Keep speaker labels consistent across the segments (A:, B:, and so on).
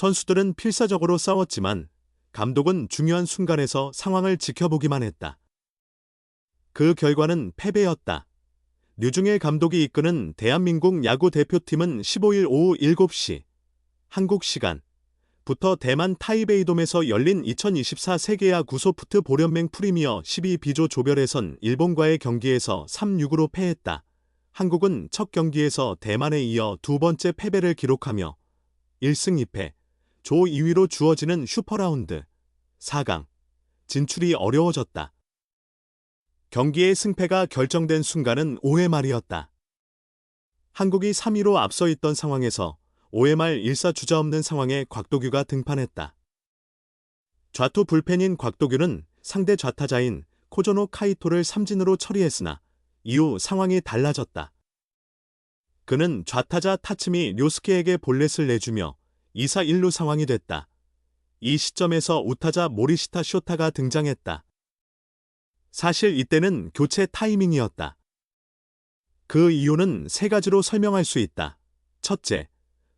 A: 선수들은 필사적으로 싸웠지만 감독은 중요한 순간에서 상황을 지켜보기만 했다. 그 결과는 패배였다. 류중일 감독이 이끄는 대한민국 야구 대표팀은 15일 오후 7시 한국 시간부터 대만 타이베이돔에서 열린 2024 세계야구 소프트 보련맹 프리미어 12비조 조별예선 일본과의 경기에서 3-6으로 패했다. 한국은 첫 경기에서 대만에 이어 두 번째 패배를 기록하며 1승 2패, 조 2위로 주어지는 슈퍼라운드 4강 진출이 어려워졌다. 경기의 승패가 결정된 순간은 5회 말이었다. 한국이 3위로 앞서 있던 상황에서 5회 말 1사 주자 없는 상황에 곽도규가 등판했다. 좌투 불펜인 곽도규는 상대 좌타자인 코조노 카이토를 삼진으로 처리했으나 이후 상황이 달라졌다. 그는 좌타자 타츠미 료스케에게 볼넷을 내주며 2사 1루 상황이 됐다. 이 시점에서 우타자 모리시타 쇼타가 등장했다. 사실 이때는 교체 타이밍이었다. 그 이유는 세 가지로 설명할 수 있다. 첫째,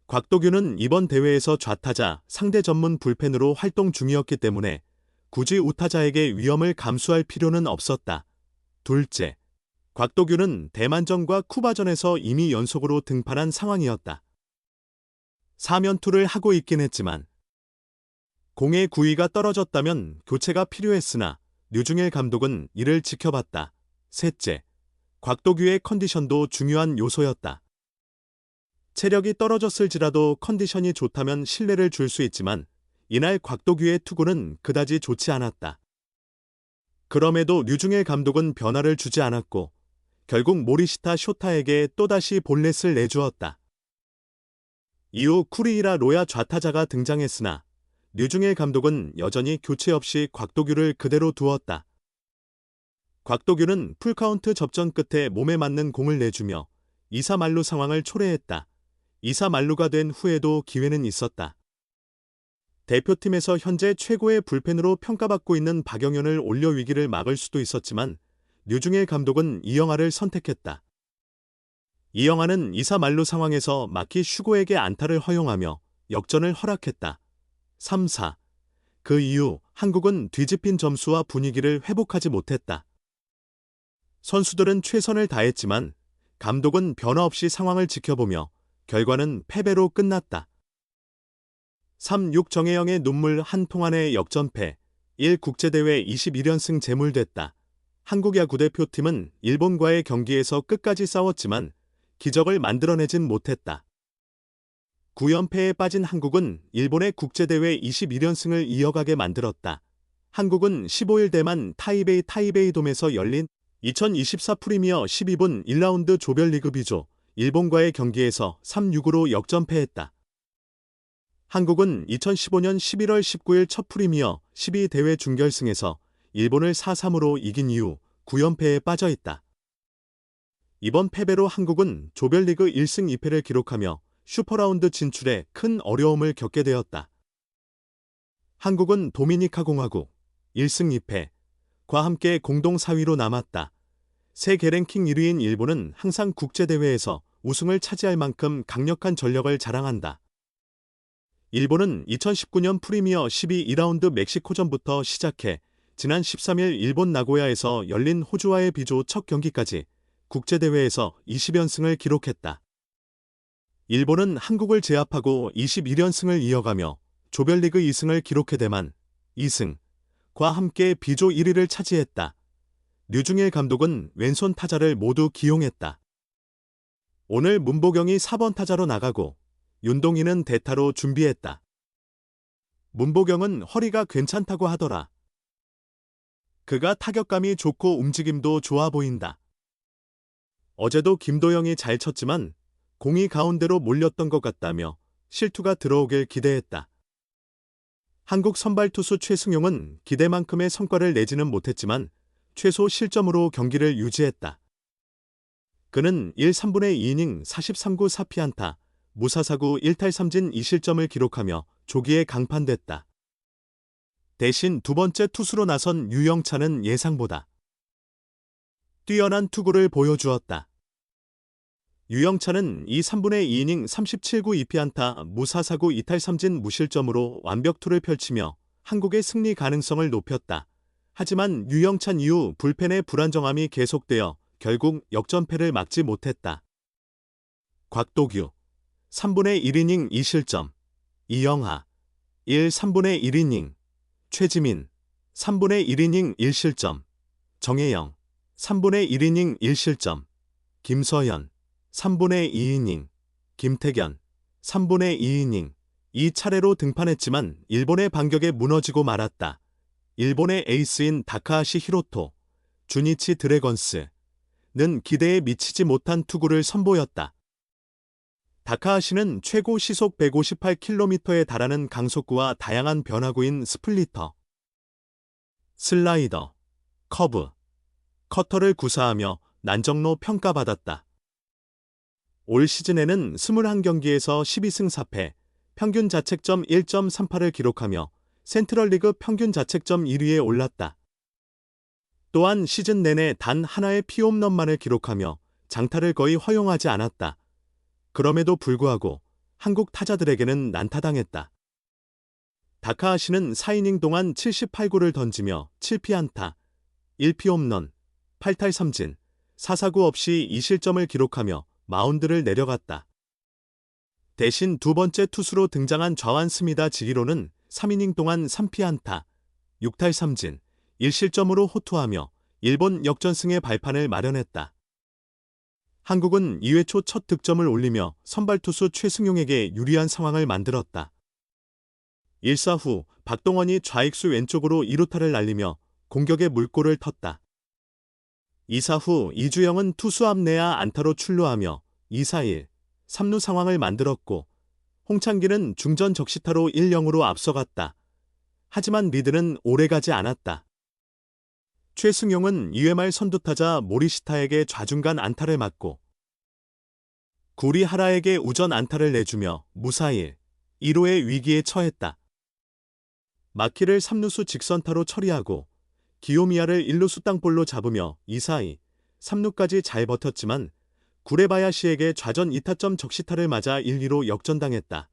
A: 곽도규는 이번 대회에서 좌타자 상대 전문 불펜으로 활동 중이었기 때문에 굳이 우타자에게 위험을 감수할 필요는 없었다. 둘째, 곽도규는 대만전과 쿠바전에서 이미 연속으로 등판한 상황이었다. 4면투를 하고 있긴 했지만 공의 구위가 떨어졌다면 교체가 필요했으나 류중일 감독은 이를 지켜봤다. 셋째, 곽도규의 컨디션도 중요한 요소였다. 체력이 떨어졌을지라도 컨디션이 좋다면 신뢰를 줄 수 있지만 이날 곽도규의 투구는 그다지 좋지 않았다. 그럼에도 류중일 감독은 변화를 주지 않았고 결국 모리시타 쇼타에게 또다시 볼넷을 내주었다. 이후 쿠리이라 로야 좌타자가 등장했으나 류중일 감독은 여전히 교체 없이 곽도규를 그대로 두었다. 곽도규는 풀카운트 접전 끝에 몸에 맞는 공을 내주며 2사 만루 상황을 초래했다. 2사 만루가 된 후에도 기회는 있었다. 대표팀에서 현재 최고의 불펜으로 평가받고 있는 박영현을 올려 위기를 막을 수도 있었지만 류중일 감독은 이영하를 선택했다. 이영하는 2사 만루 상황에서 마키 슈고에게 안타를 허용하며 역전을 허락했다. 3-4. 그 이후 한국은 뒤집힌 점수와 분위기를 회복하지 못했다. 선수들은 최선을 다했지만 감독은 변화 없이 상황을 지켜보며 결과는 패배로 끝났다. 3-6 정혜영의 눈물 한 통 안의 역전패, 1국제대회 21연승 재물됐다. 한국 야구 대표팀은 일본과의 경기에서 끝까지 싸웠지만 기적을 만들어내진 못했다. 9연패에 빠진 한국은 일본의 국제대회 21연승을 이어가게 만들었다. 한국은 15일 대만 타이베이돔에서 열린 2024 프리미어 12분 1라운드 조별리그 B조 일본과의 경기에서 3-6으로 역전패했다. 한국은 2015년 11월 19일 첫 프리미어 12대회 준결승에서 일본을 4-3으로 이긴 이후 9연패에 빠져 있다. 이번 패배로 한국은 조별리그 1승 2패를 기록하며 슈퍼라운드 진출에 큰 어려움을 겪게 되었다. 한국은 도미니카 공화국 1승 2패과 함께 공동 4위로 남았다. 세계 랭킹 1위인 일본은 항상 국제대회에서 우승을 차지할 만큼 강력한 전력을 자랑한다. 일본은 2019년 프리미어 12라운드 멕시코전부터 시작해 지난 13일 일본 나고야에서 열린 호주와의 B조 첫 경기까지 국제대회에서 20연승을 기록했다. 일본은 한국을 제압하고 21연승을 이어가며 조별리그 2승을 기록해대만 2승과 함께 B조 1위를 차지했다. 류중일 감독은 왼손 타자를 모두 기용했다. 오늘 문보경이 4번 타자로 나가고 윤동희는 대타로 준비했다. 문보경은 허리가 괜찮다고 하더라. 그가 타격감이 좋고 움직임도 좋아 보인다. 어제도 김도영이 잘 쳤지만 공이 가운데로 몰렸던 것 같다며 실투가 들어오길 기대했다. 한국 선발 투수 최승용은 기대만큼의 성과를 내지는 못했지만 최소 실점으로 경기를 유지했다. 그는 1, 3분의 2이닝 43구 4피안타, 무사사구 1탈3진 2실점을 기록하며 조기에 강판됐다. 대신 두 번째 투수로 나선 유영찬은 예상보다 뛰어난 투구를 보여주었다. 유영찬은 이 3분의 2이닝 37구 2피안타 무사사구 이탈삼진 무실점으로 완벽투를 펼치며 한국의 승리 가능성을 높였다. 하지만 유영찬 이후 불펜의 불안정함이 계속되어 결국 역전패를 막지 못했다. 곽도규 3분의 1이닝 2실점, 이영하 3분의 1이닝, 최지민 3분의 1이닝 1실점, 정혜영 3분의 1이닝 1실점, 김서현 3분의 2이닝, 김태견 3분의 2이닝, 이 차례로 등판했지만 일본의 반격에 무너지고 말았다. 일본의 에이스인 다카하시 히로토, 주니치 드래건스는 기대에 미치지 못한 투구를 선보였다. 다카하시는 최고 시속 158km에 달하는 강속구와 다양한 변화구인 스플리터, 슬라이더, 커브, 커터를 구사하며 난정로 평가받았다. 올 시즌에는 21경기에서 12승 4패, 평균 자책점 1.38을 기록하며 센트럴리그 평균 자책점 1위에 올랐다. 또한 시즌 내내 단 하나의 피홈런만을 기록하며 장타를 거의 허용하지 않았다. 그럼에도 불구하고 한국 타자들에게는 난타당했다. 다카하시는 4이닝 동안 78구를 던지며 7피안타, 1피홈런, 8탈삼진, 4사구 없이 2실점을 기록하며 마운드를 내려갔다. 대신 두 번째 투수로 등장한 좌완 스미다 지히로는 3이닝 동안 3피안타, 6탈삼진, 1실점으로 호투하며 일본 역전승의 발판을 마련했다. 한국은 2회 초 첫 득점을 올리며 선발 투수 최승용에게 유리한 상황을 만들었다. 1사 후 박동원이 좌익수 왼쪽으로 2루타를 날리며 공격의 물꼬를 텄다. 2사 후 이주영은 투수 앞 내야 안타로 출루하며 2사1, 3루 상황을 만들었고 홍창기는 중전 적시타로 1-0으로 앞서갔다. 하지만 리드는 오래가지 않았다. 최승용은 2회 말 선두타자 모리시타에게 좌중간 안타를 맞고 구리하라에게 우전 안타를 내주며 무사일, 1호의 위기에 처했다. 마키를 3루수 직선타로 처리하고 기요미야를 1루수 땅볼로 잡으며 2-4-2, 3루까지 잘 버텼지만 구레바야시에게 좌전 2타점 적시타를 맞아 1-2로 역전당했다.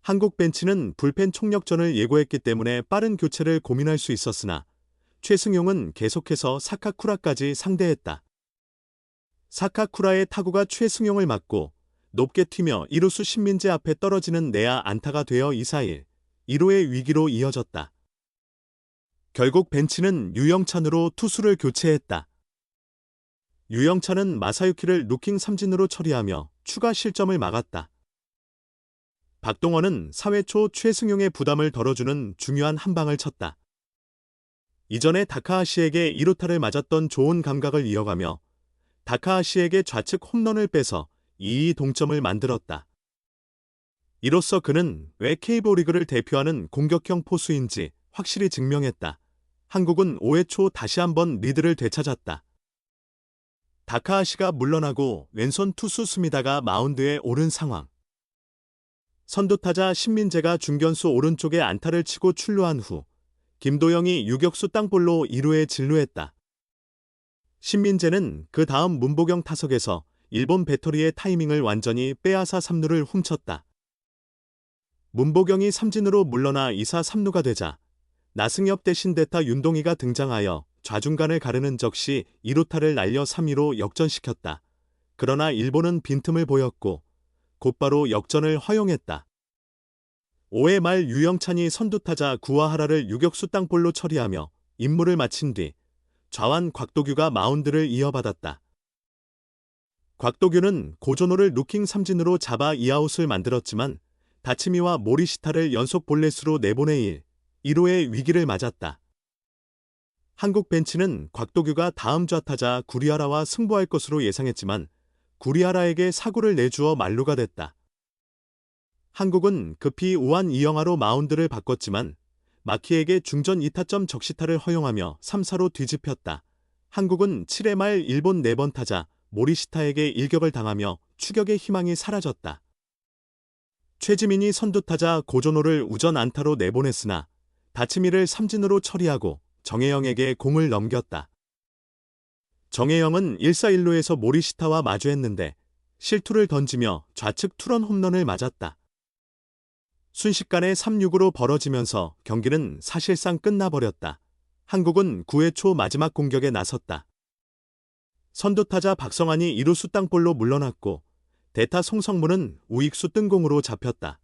A: 한국 벤치는 불펜 총력전을 예고했기 때문에 빠른 교체를 고민할 수 있었으나 최승용은 계속해서 사카쿠라까지 상대했다. 사카쿠라의 타구가 최승용을 맞고 높게 튀며 2루수 신민재 앞에 떨어지는 내야 안타가 되어 2-4-1, 1호의 위기로 이어졌다. 결국 벤치는 유영찬으로 투수를 교체했다. 유영찬은 마사유키를 루킹 삼진으로 처리하며 추가 실점을 막았다. 박동원은 4회 초 최승용의 부담을 덜어주는 중요한 한 방을 쳤다. 이전에 다카하시에게 2루타를 맞았던 좋은 감각을 이어가며 다카하시에게 좌측 홈런을 빼서 2-2 동점을 만들었다. 이로써 그는 왜 KBO 리그를 대표하는 공격형 포수인지 확실히 증명했다. 한국은 5회 초 다시 한번 리드를 되찾았다. 다카하시가 물러나고 왼손 투수 스미다가 마운드에 오른 상황. 선두타자 신민재가 중견수 오른쪽에 안타를 치고 출루한 후 김도영이 유격수 땅볼로 2루에 진루했다. 신민재는 그 다음 문보경 타석에서 일본 배터리의 타이밍을 완전히 빼앗아 3루를 훔쳤다. 문보경이 삼진으로 물러나 2사 3루가 되자 나승엽 대신 대타 윤동희가 등장하여 좌중간을 가르는 적시 2루타를 날려 3-2로 역전시켰다. 그러나 일본은 빈틈을 보였고 곧바로 역전을 허용했다. 5회 말 유영찬이 선두타자 구와하라를 유격수 땅볼로 처리하며 임무를 마친 뒤 좌완 곽도규가 마운드를 이어받았다. 곽도규는 고조노를 루킹 삼진으로 잡아 2아웃을 만들었지만 다치미와 모리시타를 연속 볼넷으로 내보내 1호의 위기를 맞았다. 한국 벤치는 곽도규가 다음 좌타자 구리하라와 승부할 것으로 예상했지만 구리하라에게 사구를 내주어 만루가 됐다. 한국은 급히 우완 이영하로 마운드를 바꿨지만 마키에게 중전 2타점 적시타를 허용하며 3-4로 뒤집혔다. 한국은 7회 말 일본 4번 타자 모리시타에게 일격을 당하며 추격의 희망이 사라졌다. 최지민이 선두타자 고조노를 우전 안타로 내보냈으나 다치미를 삼진으로 처리하고 정혜영에게 공을 넘겼다. 정혜영은 1사 1루에서 모리시타와 마주했는데 실투를 던지며 좌측 투런 홈런을 맞았다. 순식간에 3-6으로 벌어지면서 경기는 사실상 끝나버렸다. 한국은 9회 초 마지막 공격에 나섰다. 선두타자 박성환이 2루수 땅볼로 물러났고 대타 송성문은 우익수 뜬공으로 잡혔다.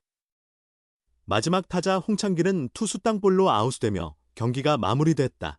A: 마지막 타자 홍창기는 투수 땅볼로 아웃되며 경기가 마무리됐다.